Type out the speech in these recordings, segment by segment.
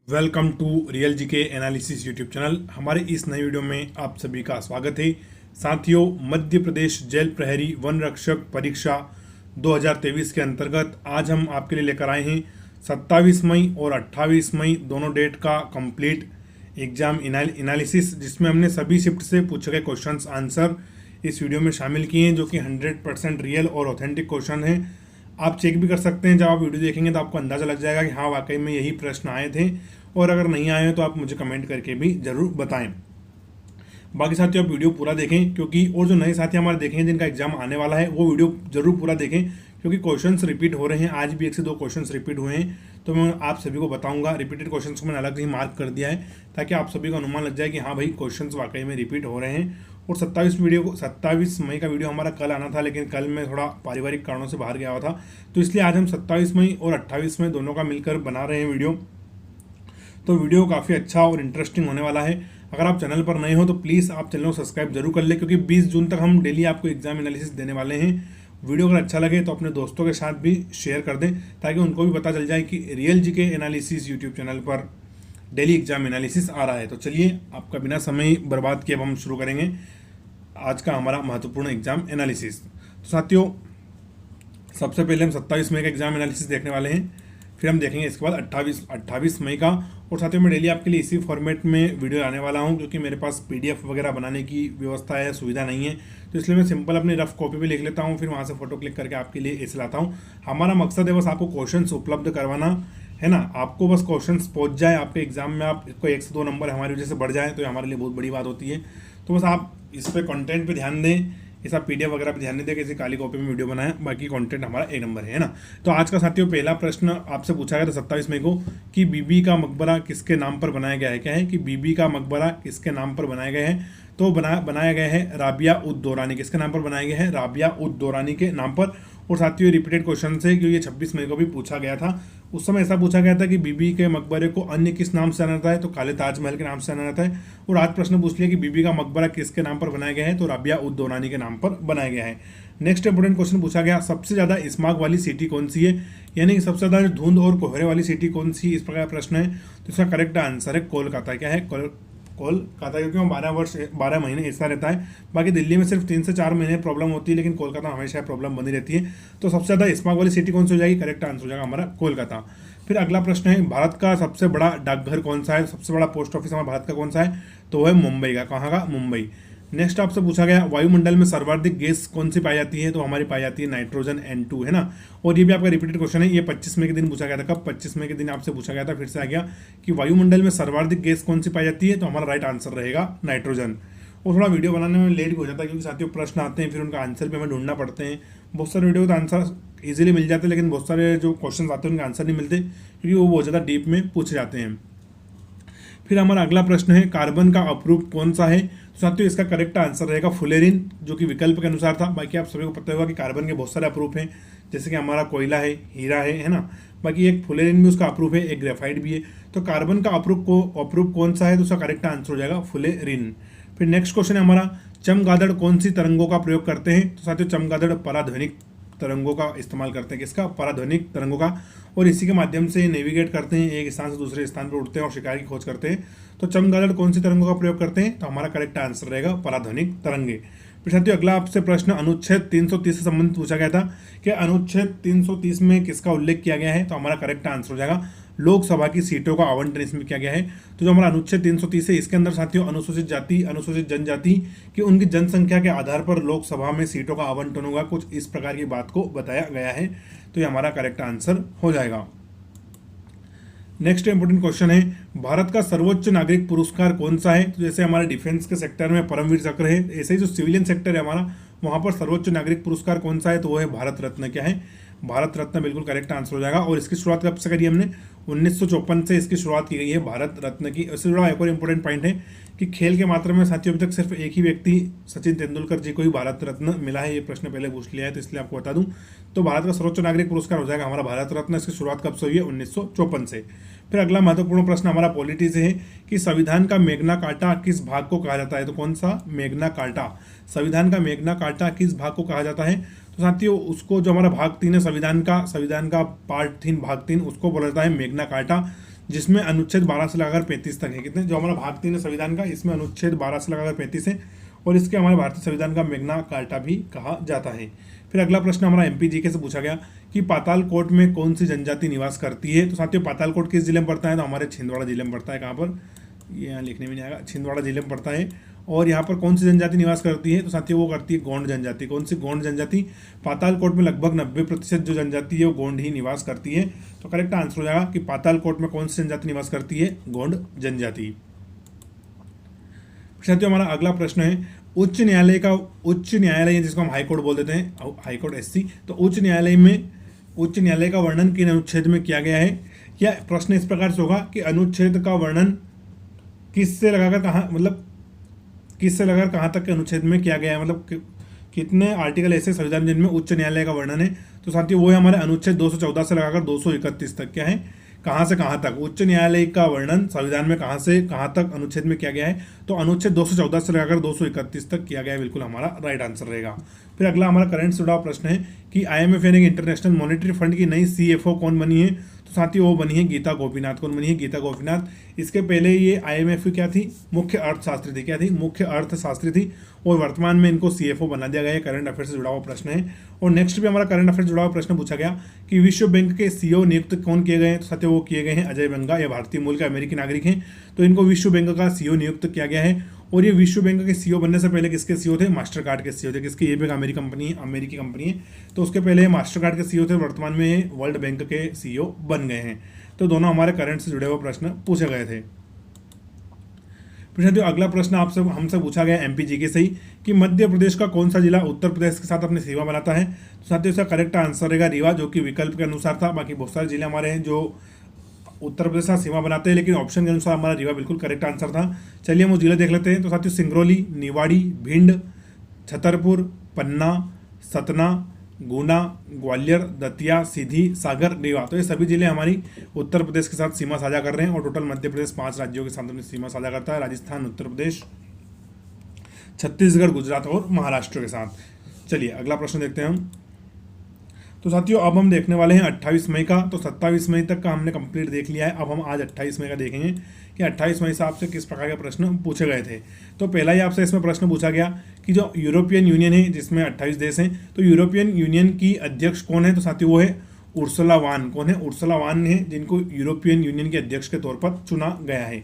Welcome to real GK analysis YouTube channel. हमारे इस नए वीडियो में आप सभी का स्वागत है। साथियों, मध्य प्रदेश जेल प्रहरी वन रक्षक परीक्षा 2023 के अंतर्गत आज हम आपके लिए लेकर आए हैं 27 मई और 28 मई दोनों डेट का कंप्लीट एग्जाम एनालिसिस, जिसमें हमने सभी शिफ्ट से पूछे गए क्वेश्चंस आंसर इस वीडियो में शामिल किए हैं, जो कि 100% रियल और ऑथेंटिक क्वेश्चन है। आप चेक भी कर सकते हैं, जब आप वीडियो देखेंगे तो आपको अंदाज़ा लग जाएगा कि हाँ वाकई में यही प्रश्न आए थे, और अगर नहीं आए हैं तो आप मुझे कमेंट करके भी ज़रूर बताएं। बाकी साथियों, आप वीडियो पूरा देखें, क्योंकि और जो नए साथी हमारे देखेंगे जिनका एग्जाम आने वाला है वो वीडियो जरूर पूरा देखें, क्योंकि क्वेश्चंस रिपीट हो रहे हैं। आज भी 1 से 2 क्वेश्चंस रिपीट हुए हैं, तो मैं आप सभी को बताऊंगा। रिपीटेड क्वेश्चंस को मैंने अलग से ही मार्क कर दिया है, ताकि आप सभी को अनुमान लग जाए कि हाँ भाई क्वेश्चंस वाकई में रिपीट हो रहे हैं। और 27 मई का वीडियो हमारा कल आना था, लेकिन कल मैं थोड़ा पारिवारिक कारणों से बाहर गया हुआ था, तो इसलिए आज हम 27 मई और 28 मई दोनों का मिलकर बना रहे हैं वीडियो। तो वीडियो काफ़ी अच्छा और इंटरेस्टिंग होने वाला है। अगर आप चैनल पर नए हो तो प्लीज़ आप चैनल को सब्सक्राइब जरूर कर लें, क्योंकि 20 जून तक हम डेली आपको एग्जाम एनालिसिस देने वाले हैं। वीडियो अगर अच्छा लगे तो अपने दोस्तों के साथ भी शेयर कर दें, ताकि उनको भी पता चल जाए कि real GK analysis YouTube channel पर डेली एग्जाम एनालिसिस आ रहा है। तो चलिए, आपका बिना समय बर्बाद किए अब हम शुरू करेंगे आज का हमारा महत्वपूर्ण एग्जाम एनालिसिस। तो साथियों, सबसे पहले हम 27 मई का एग्जाम एनालिसिस देखने वाले हैं, फिर हम देखेंगे इसके बाद 28 मई का। और साथियों, मैं डेली आपके लिए इसी फॉर्मेट में वीडियो आने वाला हूं, क्योंकि मेरे पास पीडीएफ वगैरह बनाने की व्यवस्था है, सुविधा नहीं है, तो इसलिए मैं सिंपल अपनी रफ कॉपी पे लिख लेता हूं, फिर वहां से फोटो क्लिक करके आपके लिए ऐसे लाता हूं। हमारा मकसद है बस आपको क्वेश्चंस उपलब्ध करवाना है ना। आपको बस क्वेश्चंस पहुंच जाए आपके एग्जाम में, आपको 1 से 2 नंबर हमारी वजह से बढ़ जाए तो हमारे लिए बहुत बड़ी बात होती है। तो बस आप इस पर कंटेंट पे ध्यान दें, ऐसा पीडीएफ वगैरह पे ध्यान नहीं दें, किसी काली कॉपी में वीडियो बनाया, बाकी कंटेंट हमारा 1 नंबर है ना। तो आज का साथियों पहला प्रश्न आपसे पूछा गया था 27 मई को कि बीबी का मकबरा किसके नाम पर बनाया गया है। क्या है कि बीबी का मकबरा किसके नाम पर बनाया गया है? तो बनाया गया है राबिया उद दौरानी। किसके नाम पर बनाया गया है? राबिया उद दौरानी के नाम पर। और साथियों, रिपीटेड क्वेश्चन है, क्योंकि ये 26 मई को भी पूछा गया था। उस समय ऐसा पूछा गया था कि बीबी के मकबरे को अन्य किस नाम से जाना जाता है, तो काले ताजमहल के नाम से जाना जाता है। और आज प्रश्न पूछ लिया कि बीबी का मकबरा किसके नाम पर बनाया गया है, तो राबिया उद दौरानी के नाम पर बनाया गया है। नेक्स्ट इंपोर्टेंट क्वेश्चन पूछा गया, सबसे ज्यादा स्मॉग वाली सिटी कौन सी है, यानी कि सबसे ज्यादा धुंध और कोहरे वाली सिटी कौन सी, इस प्रकार प्रश्न है। तो इसका करेक्ट आंसर है कोलकाता। क्या है? कोलकाता, क्योंकि वहाँ 12 महीने ऐसा रहता है। बाकी दिल्ली में सिर्फ 3 से 4 महीने प्रॉब्लम होती है, लेकिन कोलकाता में हमेशा प्रॉब्लम बनी रहती है। तो सबसे ज्यादा स्मॉग वाली सिटी कौन सी हो जाएगी? करेक्ट आंसर हो जाएगा हमारा कोलकाता। फिर अगला प्रश्न है, भारत का सबसे बड़ा डाकघर कौन सा है, सबसे बड़ा पोस्ट ऑफिस हमारा भारत का कौन सा है? तो वो है मुंबई का। कहाँ का? मुंबई। नेक्स्ट आपसे पूछा गया, वायुमंडल में सर्वाधिक गैस कौन सी पाई जाती है? तो हमारी पाई जाती है नाइट्रोजन N2, है ना। और ये भी आपका रिपीटेड क्वेश्चन है, ये 25 मई के दिन पूछा गया था। कब? 25 मई के दिन आपसे पूछा गया था, फिर से आ गया कि वायुमंडल में सर्वाधिक गैस कौन सी पाई जाती है? तो हमारा राइट आंसर रहेगा नाइट्रोजन। और थोड़ा वीडियो बनाने में लेट भी हो जाता है, क्योंकि साथियों प्रश्न आते हैं, फिर उनका आंसर भी हमें ढूंढना पड़ते हैं। बहुत सारे वीडियो का आंसर इजीली मिल जाते हैं, लेकिन बहुत सारे जो क्वेश्चन आते हैं उनके आंसर नहीं मिलते, क्योंकि वो बहुत ज़्यादा डीप में पूछे जाते हैं। फिर हमारा अगला प्रश्न है, कार्बन का अपरूप कौन सा है? तो साथियों, इसका करेक्ट आंसर रहेगा फुलेरिन, जो कि विकल्प के अनुसार था। बाकी आप सभी को पता होगा कि कार्बन के बहुत सारे अपरूप हैं, जैसे कि हमारा कोयला है, हीरा है ना। बाकी एक फुलेरिन भी उसका अप्रूप है, एक ग्रेफाइट भी है। तो कार्बन का अप्रूप कौन सा है? तो उसका करेक्ट आंसर हो जाएगा फुलेरिन। फिर नेक्स्ट क्वेश्चन है हमारा, चमगादड़ कौन सी तरंगों का प्रयोग करते हैं? तो साथियों, चमगादड़ पराध्वनिक तरंगों का इस्तेमाल करते हैं। किसका? पराध्वनिक तरंगों का। और इसी के माध्यम से नेविगेट करते हैं, एक स्थान से दूसरे स्थान पर उड़ते हैं और शिकार की खोज करते हैं। तो चमगादड़ कौन सी तरंगों का प्रयोग करते हैं? तो हमारा करेक्ट आंसर रहेगा पराध्वनिक तरंगे। फिर साथियों, अगला आपसे प्रश्न अनुच्छेद 330 से संबंधित पूछा गया था कि अनुच्छेद 330 में किसका उल्लेख किया गया है? तो हमारा करेक्ट आंसर हो जाएगा लोकसभा की सीटों का आवंटन इसमें किया गया है। तो जो हमारा अनुच्छेद 330 है, इसके अंदर साथियों अनुसूचित जाति, अनुसूचित जनजाति की उनकी जनसंख्या के आधार पर लोकसभा में सीटों का आवंटन होगा, कुछ इस प्रकार की बात को बताया गया है। तो ये हमारा करेक्ट आंसर हो जाएगा। नेक्स्ट इंपोर्टेंट क्वेश्चन है, भारत का सर्वोच्च नागरिक पुरस्कार कौन सा है? तो जैसे हमारे डिफेंस के सेक्टर में परमवीर चक्र है, ऐसे ही जो सिविलियन सेक्टर है हमारा, वहां पर सर्वोच्च नागरिक पुरस्कार कौन सा है? तो वो है भारत रत्न। क्या है? भारत रत्न बिल्कुल करेक्ट आंसर हो जाएगा। और इसकी शुरुआत कब से करी हमने? 1954 से इसकी शुरुआत की गई है भारत रत्न की। इससे जुड़ा एक और इंपॉर्टेंट पॉइंट है कि खेल के मात्र में साथियों अभी तक सिर्फ एक ही व्यक्ति सचिन तेंदुलकर जी को ही भारत रत्न मिला है। ये प्रश्न पहले पूछ लिया है, तो इसलिए आपको बता दूं। तो भारत का सर्वोच्च नागरिक पुरस्कार हो जाएगा हमारा भारत रत्न। इसकी शुरुआत कब से हुई है? 1954 से। फिर अगला महत्वपूर्ण प्रश्न हमारा पॉलिटी से है कि संविधान का मेग्ना कार्टा किस भाग को कहा जाता है? तो कौन सा? मेग्ना कार्टा। संविधान का मेग्ना कार्टा किस भाग को कहा जाता है? तो साथियों, उसको जो हमारा भाग 3 है संविधान का पार्ट 3 भाग 3, उसको बोला जाता है मेग्ना कार्टा। जिसमें अनुच्छेद 12 से लगाकर 35 तक है। कितने, जो हमारा भाग 3 है संविधान का, इसमें अनुच्छेद 12 से लगाकर 35 है और इसके हमारे भारतीय संविधान का मैग्ना कार्टा भी कहा जाता है। फिर अगला प्रश्न हमारा एमपी जीके से पूछा गया कि पातालकोट में कौन सी जनजाति निवास करती है। तो साथियों पातालकोट किस जिले में पड़ता है, तो हमारे छिंदवाड़ा जिले में पड़ता है। कहाँ पर, ये यहाँ लिखने में नहीं आएगा, छिंदवाड़ा जिले में पड़ता है। और यहाँ पर कौन सी जनजाति निवास करती है, तो साथियों वो करती है गोंड जनजाति। कौन सी, गोंड जनजाति। पातालकोट में लगभग 90% जो जनजाति है वो गोंड ही निवास करती है। तो करेक्ट आंसर हो जाएगा कि पातालकोट में कौन सी जनजाति निवास करती है, गोंड जनजाति। साथियों हमारा अगला प्रश्न है उच्च न्यायालय जिसको हम हाईकोर्ट बोल देते हैं, हाईकोर्ट एससी। तो उच्च न्यायालय का वर्णन किन अनुच्छेद में किया गया है। या प्रश्न इस प्रकार से होगा कि अनुच्छेद का वर्णन किससे लगाकर कहाँ तक के अनुच्छेद में किया गया है, मतलब कितने आर्टिकल ऐसे संविधान जिनमें उच्च न्यायालय का वर्णन है। तो साथियों वो है हमारे अनुच्छेद 214 से लगाकर 231 तक। क्या है, कहाँ से कहाँ तक उच्च न्यायालय का वर्णन संविधान में कहाँ से कहाँ तक अनुच्छेद में किया गया है। तो अनुच्छेद 214 से लगाकर 231 तक किया गया है, बिल्कुल हमारा राइट आंसर रहेगा। फिर अगला हमारा करंट से जुड़ा प्रश्न है कि IMF यानी कि इंटरनेशनल मॉनेटरी फंड की नई CFO कौन बनी है। तो साथियों वो बनी है गीता गोपीनाथ। कौन बनी है, गीता गोपीनाथ। इसके पहले ये IMF की क्या थी, मुख्य अर्थशास्त्री थी। क्या थी, मुख्य अर्थशास्त्री थी। और वर्तमान में इनको CFO बना दिया गया है। करंट अफेयर से जुड़ा हुआ प्रश्न है। और नेक्स्ट भी हमारा करंट अफेयर से जुड़ा हुआ प्रश्न पूछा गया कि विश्व बैंक के CEO नियुक्त कौन किए गए हैं। तो साथियों वो किए गए हैं अजय बंगा। ये भारतीय मूल के अमेरिकी नागरिक हैं, तो इनको विश्व बैंक का CEO नियुक्त किया गया है। और ये विश्व बैंक के CEO बनने से पहले किसके CEO थे, मास्टर कार्ड के CEO थे। किसके, ये भी अमेरिकी कंपनी है, तो उसके पहले मास्टर कार्ड के CEO थे, वर्तमान में वर्ल्ड बैंक के CEO बन गए हैं। तो दोनों हमारे करंट से जुड़े हुए प्रश्न पूछे गए थे। फिर अगला प्रश्न आपसे हमसे पूछा गया MP जीके से ही कि मध्य प्रदेश का कौन सा जिला उत्तर प्रदेश के साथ अपनी सीमा बनाता है। तो साथियों इसका करेक्ट आंसर रहेगा रीवा, जो कि विकल्प के अनुसार था। बाकी बहुत सारे जिले हमारे हैं जो उत्तर प्रदेश का सीमा बनाते हैं, लेकिन ऑप्शन के अनुसार हमारा रीवा बिल्कुल करेक्ट आंसर था। चलिए हम वो जिले देख लेते हैं। तो साथियों सिंगरौली, निवाड़ी, भिंड, छतरपुर, पन्ना, सतना, गुना, ग्वालियर, दतिया, सीधी, सागर, रीवा। तो ये सभी जिले हमारी उत्तर प्रदेश के साथ सीमा साझा कर रहे हैं। और टोटल मध्य प्रदेश 5 राज्यों के साथ अपनी सीमा साझा करता है, राजस्थान, उत्तर प्रदेश, छत्तीसगढ़, गुजरात और महाराष्ट्र के साथ। चलिए अगला प्रश्न देखते हैं हम। तो साथियों अब हम देखने वाले हैं 28 मई का। तो 27 मई तक का हमने कंप्लीट देख लिया है। अब हम आज 28 मई का देखेंगे कि 28 मई से आपसे किस प्रकार के प्रश्न पूछे गए थे। तो पहला ही आपसे इसमें प्रश्न पूछा गया कि जो यूरोपियन यूनियन है जिसमें 28 देश हैं, तो यूरोपियन यूनियन की अध्यक्ष कौन है। तो साथियों वो है उर्सुला वान। कौन है, उर्सुला वान है, जिनको यूरोपियन यूनियन के अध्यक्ष के तौर पर चुना गया है।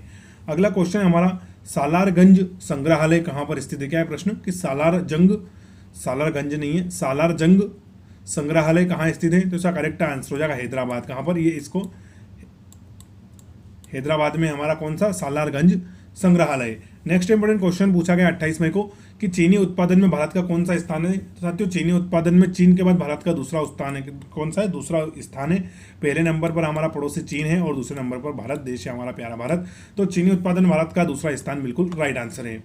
अगला क्वेश्चन है हमारा सालारगंज संग्रहालय कहाँ पर स्थित है। क्या है प्रश्न कि सालारगंज नहीं है, सालारजंग संग्रहालय कहाँ स्थित है। तो इसका करेक्ट आंसर हो जाएगा हैदराबाद। कहाँ पर, ये इसको हैदराबाद में हमारा कौन सा, सालारगंज संग्रहालय। नेक्स्ट इंपोर्टेंट क्वेश्चन पूछा गया 28 मई को कि चीनी उत्पादन में भारत का कौन सा स्थान है। तो साथियों चीनी उत्पादन में चीन के बाद भारत का दूसरा स्थान है। कौन सा है, दूसरा स्थान है। पहले नंबर पर हमारा पड़ोसी चीन है और दूसरे नंबर पर भारत देश है, हमारा प्यारा भारत। तो चीनी उत्पादन भारत का दूसरा स्थान बिल्कुल राइट आंसर है।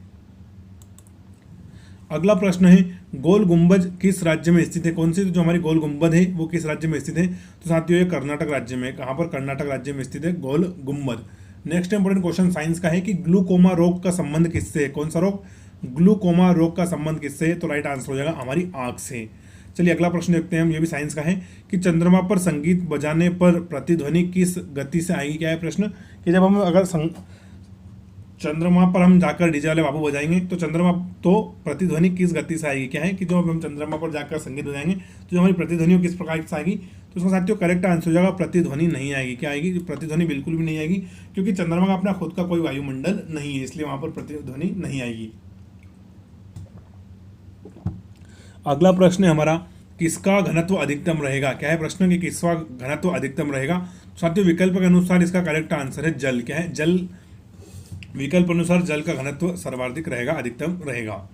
अगला प्रश्न है गोल गुंबज किस राज्य में स्थित है। कौन सी, तो जो हमारी गोल गुंबद है वो किस राज्य में स्थित है। तो साथियों ये कर्नाटक राज्य में। कहाँ पर, कर्नाटक राज्य में स्थित है गोल गुंबद। नेक्स्ट इंपोर्टेंट क्वेश्चन साइंस का है कि ग्लूकोमा रोग का संबंध किससे है। कौन सा रोग, ग्लूकोमा रोग का संबंध किससे है। तो राइट आंसर हो जाएगा हमारी आंख से। चलिए अगला प्रश्न देखते हैं हम, ये भी साइंस का है कि चंद्रमा पर संगीत बजाने पर प्रतिध्वनि किस गति से आएगी। क्या है प्रश्न कि जब हम अगर चंद्रमा पर हम जाकर डीजे वाले बाबू बजाएंगे तो प्रतिध्वनि किस गति से आएगी। क्या है कि जो हम चंद्रमा पर जाकर संगीत बजाएंगे तो जो हमारी प्रतिध्वनि किस प्रकार से आएगी। तो उसका साथियों करेक्ट आंसर हो जाएगा प्रतिध्वनि नहीं आएगी। क्या आएगी, प्रतिध्वनि बिल्कुल भी नहीं आएगी, क्योंकि चंद्रमा का अपना खुद का कोई वायुमंडल नहीं है, इसलिए वहां पर प्रतिध्वनि नहीं आएगी। अगला प्रश्न है हमारा किसका घनत्व अधिकतम रहेगा। क्या है प्रश्न कि किसका घनत्व अधिकतम रहेगा। साथियों विकल्प के अनुसार इसका करेक्ट आंसर है जल। क्या है, जल। विकल्प अनुसार जल का घनत्व सर्वाधिक रहेगा, अधिकतम रहेगा।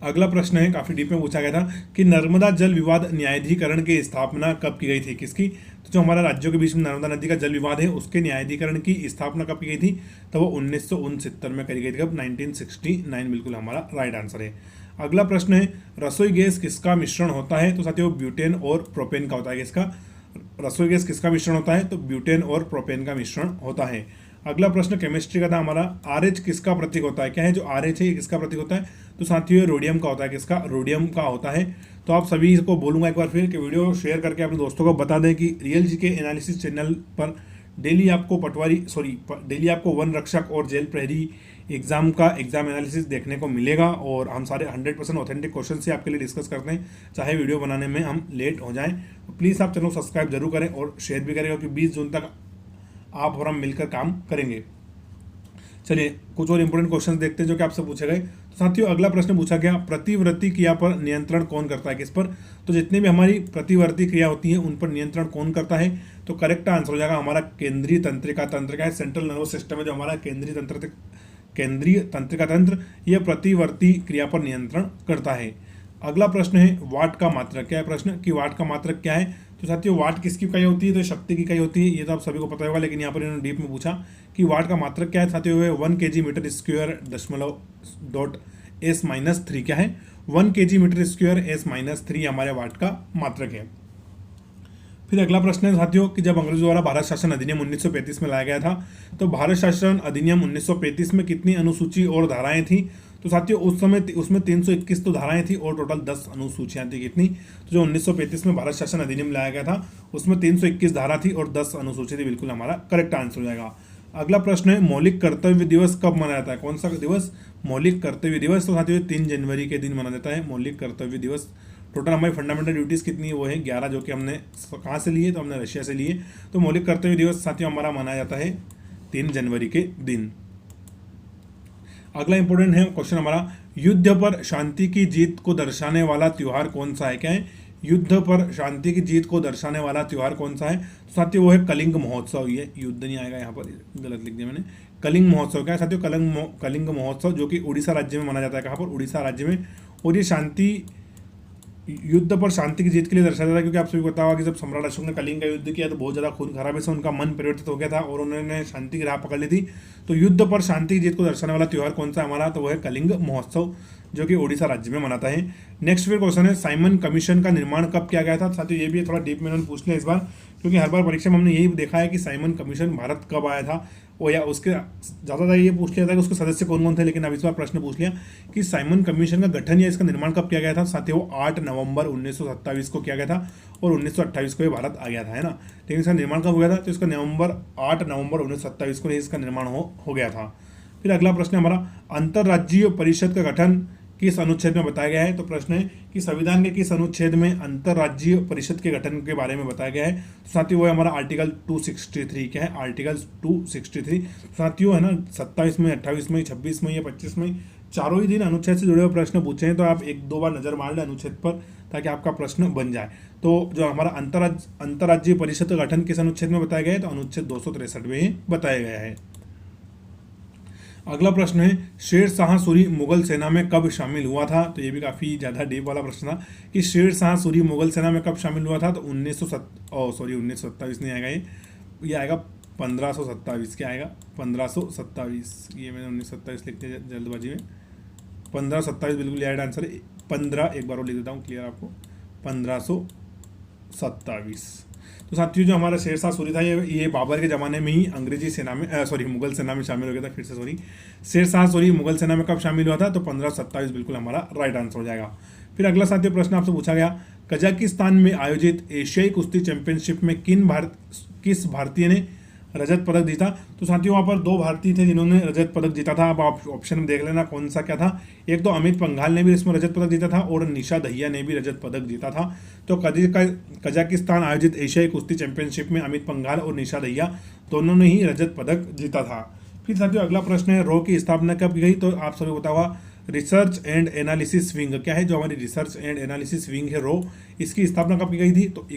अगला प्रश्न है काफी डीप में पूछा गया था कि नर्मदा जल विवाद न्यायाधिकरण की स्थापना कब की गई थी। किसकी, तो जो हमारा राज्यों के बीच में नर्मदा नदी का जल विवाद है उसके न्यायाधिकरण की स्थापना कब की गई थी। तो वो 1969 में करी गई थी। कब, 1969 बिल्कुल हमारा राइट आंसर है। अगला प्रश्न है रसोई गैस किसका मिश्रण होता है। तो साथियों ब्यूटेन और प्रोपेन का होता है। किसका, रसोई गैस किसका मिश्रण होता है। तो ब्यूटेन और प्रोपेन का मिश्रण होता है। अगला प्रश्न केमिस्ट्री का था हमारा RH किसका प्रतीक होता है। क्या है, जो RH है ये किसका प्रतीक होता है। तो साथियों रोडियम का होता है। किसका, रोडियम का होता है। तो आप सभी को बोलूंगा एक बार फिर कि वीडियो शेयर करके अपने दोस्तों को बता दें कि रियल जीके एनालिसिस चैनल पर डेली आपको डेली आपको वन रक्षक और जेल प्रहरी एग्जाम का एग्जाम एनालिसिस देखने को मिलेगा और हम सारे 100% ऑथेंटिक क्वेश्चन से आपके लिए डिस्कस करते हैं, चाहे वीडियो बनाने में हम लेट हो जाएं। तो प्लीज़ आप चैनल को सब्सक्राइब जरूर करें और शेयर भी करें, क्योंकि 20 जून तक आप और हम मिलकर काम करेंगे। चलिए कुछ और इंपॉर्टेंट क्वेश्चन देखते हैं जो कि आपसे पूछे गए। तो साथियों अगला प्रश्न पूछा गया, प्रतिवर्ती क्रिया पर नियंत्रण कौन करता है, किस पर? तो जितनी भी हमारी प्रतिवर्ती क्रिया होती है उन पर नियंत्रण कौन करता है? तो करेक्ट आंसर हो जाएगा हमारा केंद्रीय तंत्रिका तंत्र का है, सेंट्रल नर्वस सिस्टम है जो हमारा केंद्रीय तंत्रिका तंत्र, यह प्रतिवर्ती क्रिया पर नियंत्रण करता है। अगला प्रश्न है वाट का मात्रक। क्या है प्रश्न कि वाट का मात्रक क्या है? तो साथियों वाट किसकी इकाई होती है? तो शक्ति की इकाई होती है, ये तो आप सभी को पता होगा, लेकिन यहाँ पर इन्होंने डीप में पूछा कि वाट का मात्रक क्या है। साथियों 1 kg मीटर स्क्वायर (S-3) क्या है? 1 kg मीटर स्क्वायर (S-3) हमारे वाट का मात्रक है। फिर अगला प्रश्न है साथियों कि जब अंग्रेजों द्वारा भारत शासन अधिनियम 1935 में लाया गया था, तो भारत शासन अधिनियम 1935 में कितनी अनुसूची और धाराएं थी? तो साथियों उस समय उसमें 321 तो धाराएं थी और टोटल 10 अनुसूचियां थी। कितनी? तो जो 1935 में भारत शासन अधिनियम लाया गया था उसमें 321 धारा थी और 10 अनुसूची थी। बिल्कुल हमारा करेक्ट आंसर हो जाएगा। अगला प्रश्न है मौलिक कर्तव्य दिवस कब मनाया जाता है? कौन सा दिवस? मौलिक कर्तव्य दिवस। तो साथियों 3 जनवरी के दिन मनाया जाता है मौलिक कर्तव्य दिवस। टोटल हमारी फंडामेंटल ड्यूटीज कितनी है? वो है 11, जो कि हमने कहाँ से लिए? तो हमने रशिया से लिए। तो मौलिक कर्तव्य दिवस साथियों हमारा मनाया जाता है 3 जनवरी के दिन। अगला इंपॉर्टेंट है क्वेश्चन हमारा, युद्ध पर शांति की जीत को दर्शाने वाला त्योहार कौन सा है? क्या है? युद्ध पर शांति की जीत को दर्शाने वाला त्योहार कौन सा है? तो साथियों वो है कलिंग महोत्सव। ये युद्ध नहीं आएगा, यहाँ पर गलत लिख दिया मैंने। कलिंग महोत्सव क्या है साथियों? कलिंग महोत्सव, जो कि उड़ीसा राज्य में मनाया जाता है। कहाँ पर? उड़ीसा राज्य में। और ये युद्ध पर शांति की जीत के लिए दर्शाया जाता है, क्योंकि आप सभी को पता होगा कि जब सम्राट अशोक ने कलिंग का युद्ध किया तो बहुत ज़्यादा खून खराबे से उनका मन परिवर्तित हो गया था और उन्होंने शांति की राह पकड़ ली थी। तो युद्ध पर शांति की जीत को दर्शाने वाला त्योहार कौन सा हमारा? तो वो है कलिंग महोत्सव, जो कि ओडिशा राज्य में मनाता है। नेक्स्ट फिर क्वेश्चन है साइमन कमीशन का निर्माण कब किया गया था? साथियों ये भी थोड़ा डीप में पूछ लिया इस बार, क्योंकि हर बार परीक्षा में हमने यही देखा है कि साइमन कमीशन भारत कब आया था, और या उसके ज़्यादातर ये पूछ लिया था कि उसके सदस्य कौन कौन थे, लेकिन अब इस बार प्रश्न पूछ लिया कि साइमन कमीशन का गठन या इसका निर्माण कब किया गया था? साथियों 8 नवंबर 1927 को किया गया था और 1928 को ये भारत आ गया था, है ना। लेकिन इसका निर्माण कब हो गया था? तो इसका 8 नवंबर 1927 को इसका निर्माण हो गया था। फिर अगला प्रश्न हमारा, अंतर्राज्यीय परिषद का गठन किस अनुच्छेद में बताया गया है? तो प्रश्न है कि संविधान के किस अनुच्छेद में अंतर्राज्यीय परिषद के गठन के बारे में बताया गया है? तो साथियों वो है हमारा आर्टिकल 263। क्या है? आर्टिकल 263। साथियों है ना 27 में, 28 में, 26 में या 25 में, चारों ही दिन अनुच्छेद से जुड़े हुए प्रश्न पूछे हैं, तो आप 1-2 बार नजर मार लें अनुच्छेद पर ताकि आपका प्रश्न बन जाए। तो जो हमारा अंतर्राज्यीय परिषद का गठन किस अनुच्छेद में बताया गया है? तो अनुच्छेद 263 में बताया गया है। अगला प्रश्न है शेर शाह सूरी मुगल सेना में कब शामिल हुआ था? तो ये भी काफ़ी ज़्यादा डीप वाला प्रश्न था कि शेर शाह सूरी मुगल सेना में कब शामिल हुआ था? तो 1927 नहीं आएगा, ये आएगा 1527। क्या आएगा? 1527। ये मैंने 1927 लिख दिया जल्दबाजी में, 1527 बिल्कुल राइट आंसर है। 15 एक बार और लिख देता हूँ क्लियर आपको, 1527। तो साथियों जो हमारा शेर शाह सूरी था ये बाबर के ज़माने में ही अंग्रेजी सेना में मुगल सेना में शामिल हो गया था। फिर से शेर शाह सूरी मुगल सेना में कब शामिल हुआ था? तो 1527 बिल्कुल हमारा राइट आंसर हो जाएगा। फिर अगला साथियों प्रश्न आपसे पूछा गया, कजाकिस्तान में आयोजित एशियाई कुश्ती चैंपियनशिप में किस भारतीय ने रजत पदक जीता? तो साथियों वहाँ पर 2 भारतीय थे जिन्होंने रजत पदक जीता था। अब आप ऑप्शन में देख लेना कौन सा क्या था। एक तो अमित पंघाल ने भी इसमें रजत पदक जीता था और निशा दहिया ने भी रजत पदक जीता था। तो कजाकिस्तान आयोजित एशियाई कुश्ती चैंपियनशिप में अमित पंघाल और निशा दहिया दोनों ने ही रजत पदक जीता था। फिर साथियों अगला प्रश्न है रो की स्थापना कब की गई? तो आप सभी को पता होगा रिसर्च एंड एनालिसिस विंग। क्या है? जो हमारी रिसर्च एंड एनालिसिस विंग है रो, इसकी स्थापना कब की गई थी? तो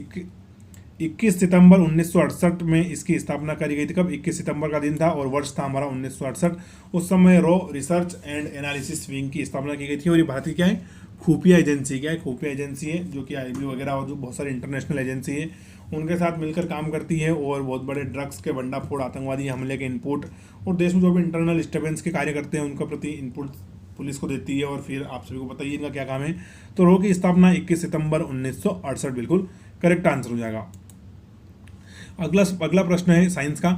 21 सितंबर 1968 में इसकी स्थापना करी गई थी। कब? 21 सितंबर का दिन था और वर्ष था हमारा 1968। उस समय रो रिसर्च एंड एनालिसिस विंग की स्थापना की गई थी। और ये भारतीय क्या है? खुफिया एजेंसी। क्या है? खुफिया एजेंसी है, जो कि IB वगैरह और जो बहुत सारी इंटरनेशनल एजेंसी है उनके साथ मिलकर काम करती है और बहुत बड़े ड्रग्स के भंडाफोड़, आतंकवादी हमले के इनपुट और देश में जो भी इंटरनल डिस्टर्बेंस के कार्य करते हैं उनका प्रति इनपुट पुलिस को देती है। और फिर आप सभी को पता ही इनका क्या काम है। तो रो की स्थापना 21 सितंबर 1968 बिल्कुल करेक्ट आंसर हो जाएगा। अगला प्रश्न है साइंस का,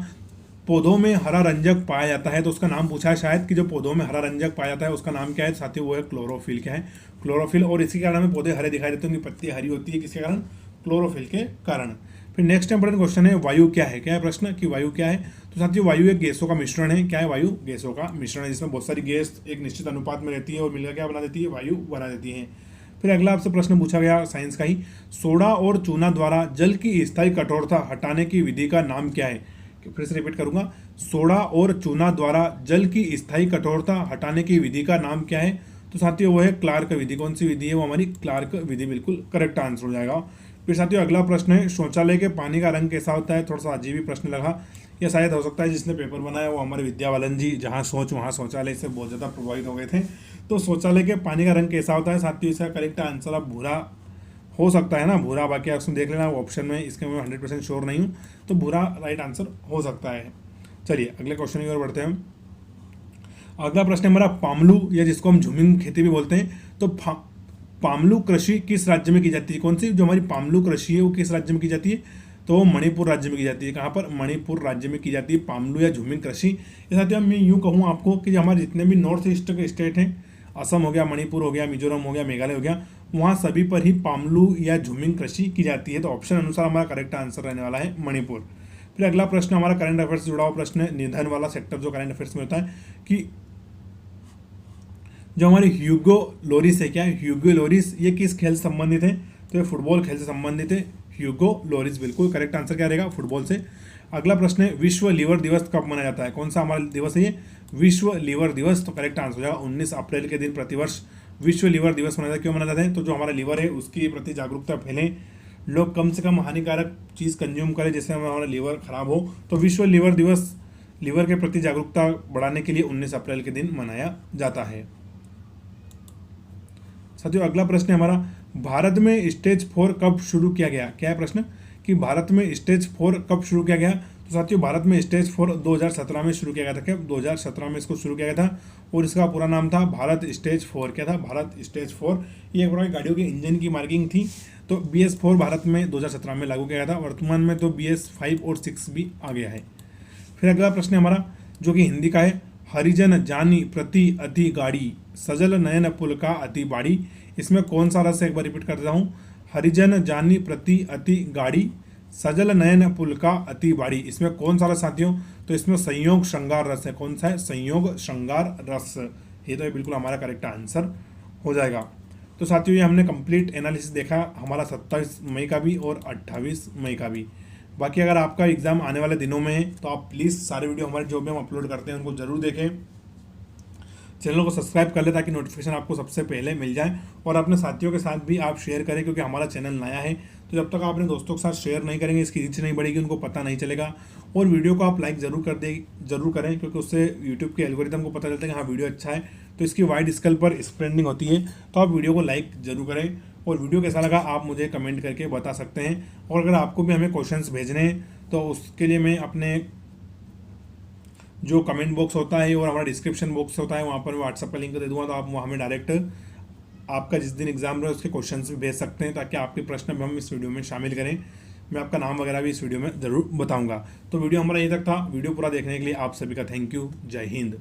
पौधों में हरा रंजक पाया जाता है, तो उसका नाम पूछा है शायद कि जो पौधों में हरा रंजक पाया जाता है उसका नाम क्या है? साथियों वो है क्लोरोफिल। क्या है? क्लोरोफिल। और इसी कारण हमें पौधे हरे दिखाई देते हैं, उनकी पत्ती हरी होती है, किसके कारण? क्लोरोफिल के कारण। फिर नेक्स्ट इंपॉर्टेंट क्वेश्चन है वायु क्या है। क्या है प्रश्न कि वायु क्या है। तो साथियों वायु एक गैसों का मिश्रण है। क्या है वायु? गैसों का मिश्रण है जिसमें बहुत सारी गैस एक निश्चित अनुपात में रहती है और मिलकर क्या बना देती है? वायु बना देती है। फिर अगला आपसे प्रश्न पूछा गया साइंस का ही, सोडा और चूना द्वारा जल की स्थायी कठोरता हटाने की विधि का नाम क्या है। फिर से रिपीट करूंगा, सोडा और चूना द्वारा जल की स्थायी कठोरता हटाने की विधि का नाम क्या है। तो साथियों वो है क्लार्क विधि। कौन सी विधि है? वो हमारी क्लार्क विधि बिल्कुल करेक्ट आंसर हो जाएगा। फिर साथियों अगला प्रश्न है, शौचालय के पानी का रंग कैसा होता है। थोड़ा सा अजीब ही प्रश्न लगा, या शायद हो सकता है जिसने पेपर बनाया वो हमारे विद्या बालन जी, जहाँ सोच वहाँ शौचालय से बहुत ज़्यादा प्रभावित हो गए थे। तो शौचालय के पानी का रंग कैसा होता है साथियों, इसका करेक्ट आंसर अब भूरा हो सकता है ना, भूरा। बाकी आप देख लेना ऑप्शन में, इसके मैं 100% श्योर नहीं हूँ, तो भूरा राइट आंसर हो सकता है। चलिए अगले क्वेश्चन की ओर बढ़ते हैं। अगला प्रश्न हमारा पामलू, या जिसको हम झुमिंग खेती भी बोलते हैं। तो पामलू कृषि किस राज्य में की जाती है? कौन सी जो हमारी पामलू कृषि है वो किस राज्य में की जाती है? तो वो मणिपुर राज्य में की जाती है। कहाँ पर? मणिपुर राज्य में की जाती है पामलू या झुमिंग कृषि। इस साथ मैं यूँ कहूँ आपको कि हमारे जितने भी नॉर्थ ईस्ट के स्टेट हैं, असम हो गया, मणिपुर हो गया, मिजोरम हो गया, मेघालय हो गया, वहाँ सभी पर ही पामलू या झुमिंग कृषि की जाती है। तो ऑप्शन अनुसार हमारा करेक्ट आंसर रहने वाला है मणिपुर। फिर अगला प्रश्न हमारा करंट अफेयर से जुड़ा हुआ प्रश्न है, निधन वाला सेक्टर जो करंट अफेयर्स में होता है, कि जो हमारे ह्यूगो लोरिस है, क्या है ह्यूगो लोरिस, ये किस खेल से संबंधित है? तो ये फुटबॉल खेल से संबंधित है। ह्यूगो लोरिस बिल्कुल करेक्ट आंसर क्या रहेगा? फुटबॉल से। अगला प्रश्न है, विश्व लीवर दिवस कब मनाया जाता है? कौन सा हमारा दिवस है ये? विश्व लीवर दिवस। तो करेक्ट आंसर हो जाएगा 19 अप्रैल के दिन प्रतिवर्ष विश्व लीवर दिवस मनाया जाता है। क्यों मनाया जाता है? तो जो हमारा लीवर है उसके प्रति जागरूकता फैले, लोग कम से कम हानिकारक चीज़ कंज्यूम करें जिससे हमारा लीवर खराब हो। तो विश्व लीवर दिवस लीवर के प्रति जागरूकता बढ़ाने के लिए 19 अप्रैल के दिन मनाया जाता है। साथियों अगला प्रश्न है हमारा, भारत में स्टेज 4 कब शुरू किया गया? क्या है प्रश्न कि भारत में स्टेज 4 कब शुरू किया गया? तो साथियों भारत में स्टेज 4 2017 में शुरू किया गया था। क्या 2017 में इसको शुरू किया गया था, और इसका पूरा नाम था भारत स्टेज 4। क्या था? भारत स्टेज 4। ये एक प्रकार की गाड़ियों के इंजन की मार्किंग थी। तो BS4 भारत में 2017 में लागू किया गया था। वर्तमान में तो BS5 और 6 भी आ गया है। फिर अगला प्रश्न हमारा जो कि हिंदी का है, हरिजन जानी प्रति अति गाड़ी, सजल नयन पुल का अति बाड़ी। इसमें कौन सा रस है? एक बार रिपीट कर देता हूँ, हरिजन जानी प्रति अति गाड़ी, सजल नयन पुल का अति बाड़ी। इसमें कौन सा रस साथियों? तो इसमें संयोग श्रृंगार रस है। कौन सा है? संयोग श्रृंगार रस। ये तो बिल्कुल हमारा करेक्ट आंसर हो जाएगा। तो साथियों ये हमने कंप्लीट एनालिसिस देखा हमारा 27 मई का भी और 28 मई का भी। बाकी अगर आपका एग्जाम आने वाले दिनों में है तो आप प्लीज़ सारे वीडियो हमारे जो भी हम अपलोड करते हैं उनको जरूर देखें, चैनल को सब्सक्राइब कर ले ताकि नोटिफिकेशन आपको सबसे पहले मिल जाए, और अपने साथियों के साथ भी आप शेयर करें क्योंकि हमारा चैनल नया है। तो जब तक आप अपने दोस्तों के साथ शेयर नहीं करेंगे इसकी रीच नहीं बढ़ेगी, उनको पता नहीं चलेगा। और वीडियो को आप लाइक जरूर करें क्योंकि उससे यूट्यूब के एल्गोरिदम को पता चलता है कि हाँ वीडियो अच्छा है, तो इसकी वाइड स्केल पर स्प्रेडिंग होती है। तो आप वीडियो को लाइक जरूर करें, और वीडियो कैसा लगा आप मुझे कमेंट करके बता सकते हैं। और अगर आपको भी हमें क्वेश्चंस भेजने हैं तो उसके लिए मैं अपने जो कमेंट बॉक्स होता है और हमारा डिस्क्रिप्शन बॉक्स होता है वहाँ पर व्हाट्सएप का लिंक दे दूँगा, तो आप हमें डायरेक्ट आपका जिस दिन एग्जाम रहे उसके क्वेश्चंस भी भेज सकते हैं ताकि आपके प्रश्न भी हम इस वीडियो में शामिल करें। मैं आपका नाम वगैरह भी इस वीडियो में ज़रूर बताऊँगा। तो वीडियो हमारा यहीं तक था। वीडियो पूरा देखने के लिए आप सभी का थैंक यू। जय हिंद।